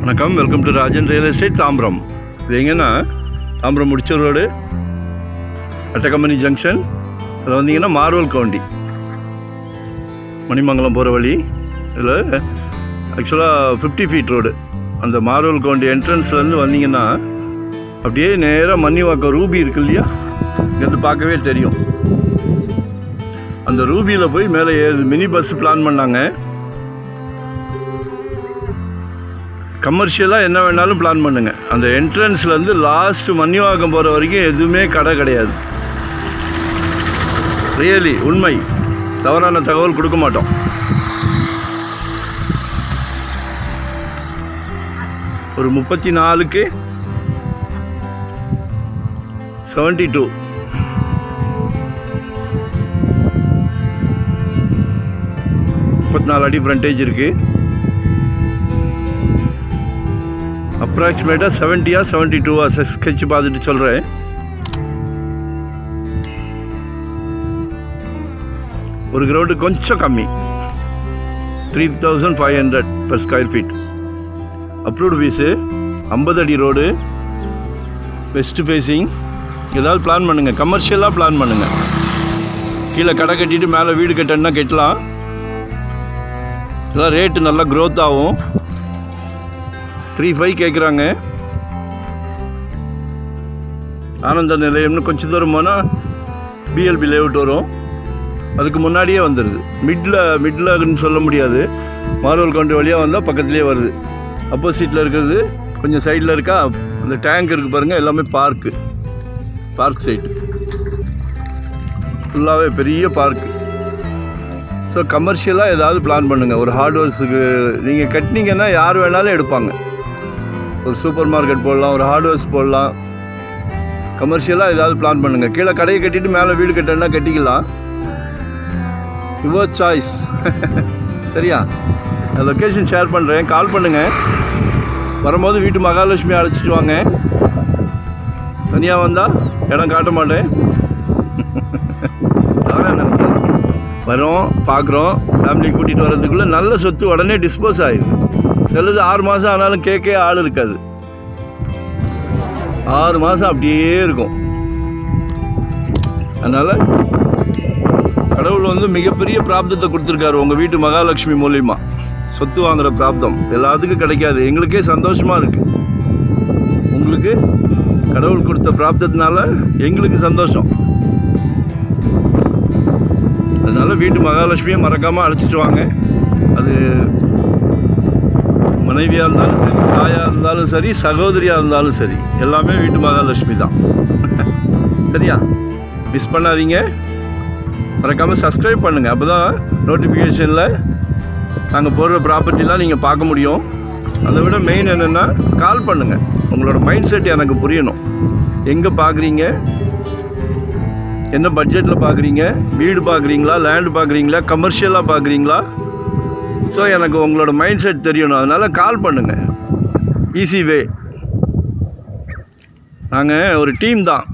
வணக்கம், welcome to Rajan real estate Tambaram. இது எங்கன்னா தாம்பரம் முடிச்ச ரோடு, அட்டகம்பெனி ஜங்ஷன். இதில் வந்தீங்கன்னா மார்வல் கவுண்டி, மணிமங்கலம் போகிற வழி. இதில் ஆக்சுவலாக 50 ஃபீட் ரோடு. அந்த மார்வல் கவுண்டி என்ட்ரன்ஸ்லேருந்து வந்தீங்கன்னா அப்படியே நேராக மன்னிவாக்கம் ரூபி இருக்கு இல்லையா, இங்கேருந்து பார்க்கவே தெரியும். அந்த ரூபியில் போய் மேலே ஏறுது. மினி பஸ் பிளான் பண்ணாங்க. கமர்ஷியலாக என்ன வேணாலும் பிளான் பண்ணுங்கள். அந்த என்ட்ரன்ஸ்லேருந்து லாஸ்ட் மன்னிவாக்கம் போகிற வரைக்கும் எதுவுமே கடை கிடையாது. ரியலி உண்மை, தவறான தகவல் கொடுக்க மாட்டோம். ஒரு 34க்கு 72 34 அடி ஃப்ரண்டேஜ் இருக்குது. அப்ராக்சிமேட்டாக 70 72 ஸ்கெட்ச் பார்த்துட்டு சொல்கிறேன். ஒரு கிரவுண்டு கொஞ்சம் கம்மி, 3500 per square feet. Approved fees, 50 அடி ரோடு, வெஸ்ட் ஃபேஸிங். ஏதாவது பிளான் பண்ணுங்கள், கமர்ஷியலாக பிளான் பண்ணுங்கள். கீழே கடை கட்டிட்டு மேலே வீடு கட்டணுன்னா கட்டலாம். இதெல்லாம் ரேட்டு நல்லா க்ரோத் ஆகும். 3.5 கேட்குறாங்க. ஆனந்த நிலையம்னு கொஞ்சம் தூரம் போனால் பிஎல்பி லேஅவுட் வரும். அதுக்கு முன்னாடியே வந்துடுது. மிட்லன்னு சொல்ல முடியாது. மார்வல் கவுண்டி வழியாக வந்தால் பக்கத்துலேயே வருது. அப்போசிட்டில் இருக்கிறது கொஞ்சம் சைடில் இருக்கா, அந்த டேங்க் இருக்குது பாருங்கள், எல்லாமே பார்க் சைட்டு. ஃபுல்லாகவே பெரிய பார்க்கு. ஸோ கமர்ஷியலாக ஏதாவது பிளான் பண்ணுங்கள். ஒரு ஹார்ட்வேர்ஸுக்கு நீங்கள் கட்டினீங்கன்னா யார் வேணாலும் எடுப்பாங்க. ஒரு சூப்பர் மார்க்கெட் போடலாம், ஒரு ஹார்ட்வேர்ஸ் போடலாம். கமர்ஷியலாக ஏதாவது பிளான் பண்ணுங்கள். கீழே கடையை கட்டிட்டு மேலே வீடு கட்டணுன்னா கட்டிக்கலாம். Your choice. சரியா? நான் லொக்கேஷன் ஷேர் பண்ணுறேன், கால் பண்ணுங்கள். வரும்போது வீட்டு மகாலட்சுமி அழைச்சிட்டு வாங்க. தனியாக வந்தால் இடம் காட்ட மாட்டேன். வரோம், பார்க்குறோம். ஃபேமிலி கூட்டிகிட்டு வர்றதுக்குள்ளே நல்ல சொத்து உடனே டிஸ்போஸ் ஆகிடுது. செல்லுது 6 மாதம் ஆனாலும் கேட்கே ஆள் இருக்காது. 6 மாதம் அப்படியே இருக்கும். அதனால் கடவுள் மிகப்பெரிய பிராப்தத்தை கொடுத்துருக்காரு உங்கள் வீட்டு மகாலட்சுமி மூலிமா. சொத்து வாங்குகிற பிராப்தம் எல்லாத்துக்கும் கிடைக்காது. எங்களுக்கே சந்தோஷமாக இருக்குது. உங்களுக்கு கடவுள் கொடுத்த பிராப்தத்தினால எங்களுக்கு சந்தோஷம். அதனால் வீட்டு மகாலட்சுமியை மறக்காமல் அழைச்சிட்டு வாங்க. அது மனைவியாக இருந்தாலும் சரி, தாயாக இருந்தாலும் சரி, சகோதரியாக இருந்தாலும் சரி, எல்லாமே வீட்டு மகாலட்சுமி தான். சரியா? மிஸ் பண்ணாதீங்க. மறக்காமல் சப்ஸ்கிரைப் பண்ணுங்கள். அப்போ தான் நோட்டிஃபிகேஷனில் நாங்கள் போடுற ப்ராப்பர்ட்டிலாம் நீங்கள் பார்க்க முடியும். அதை விட மெயின் என்னென்னா, கால் பண்ணுங்கள். உங்களோட மைண்ட் செட் எனக்கு புரியணும். எங்கே பார்க்குறீங்க, என்ன பட்ஜெட்டில் பார்க்குறீங்க, வீடு பார்க்குறீங்களா, லேண்டு பார்க்குறீங்களா, கமர்ஷியலாக பார்க்குறீங்களா? ஸோ எனக்கு உங்களோட மைண்ட் செட் தெரியணும். அதனால் கால் பண்ணுங்கள். Easy way. நாங்கள் ஒரு டீம் தான்.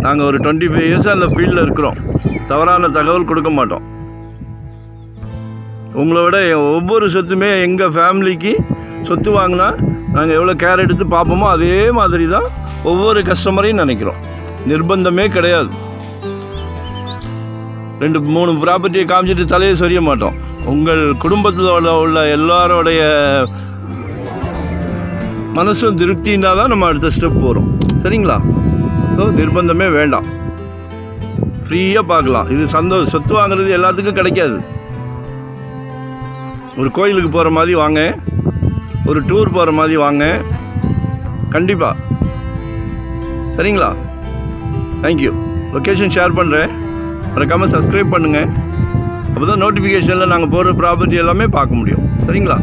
நாங்கள் ஒரு 25 இயர்ஸாக அந்த ஃபீல்டில் இருக்கிறோம். தவறான தகவல் கொடுக்க மாட்டோம். உங்களோட ஒவ்வொரு சொத்துமே எங்கள் ஃபேமிலிக்கு சொத்து வாங்கினா நாங்கள் எவ்வளோ கேர் எடுத்து பார்ப்போமோ அதே மாதிரி தான் ஒவ்வொரு கஸ்டமரையும் நினைக்கிறோம். நிர்பந்தமே கிடையாது. 2-3 ப்ராப்பர்ட்டியை காமிச்சிட்டு தலையை சொரிய மாட்டோம். உங்கள் குடும்பத்தில் உள்ள எல்லாரோடைய மனசும் திருப்தின்னா தான் நம்ம அடுத்த ஸ்டெப் போகிறோம். சரிங்களா? ஸோ நிர்பந்தமே வேண்டாம். ஃப்ரீயாக பார்க்கலாம். இது சொத்து வாங்குறது எல்லாத்துக்கும் கிடைக்காது. ஒரு கோயிலுக்கு போகிற மாதிரி வாங்க, ஒரு டூர் போகிற மாதிரி வாங்க. கண்டிப்பாக. சரிங்களா? தேங்க்யூ. லொக்கேஷன் ஷேர் பண்ணுறேன். மறக்காமல் சப்ஸ்கிரைப் பண்ணுங்கள். அப்போ தான் நோட்டிஃபிகேஷனில் நாங்கள் போகிற ப்ராப்பர்ட்டி எல்லாமே பார்க்க முடியும். சரிங்களா?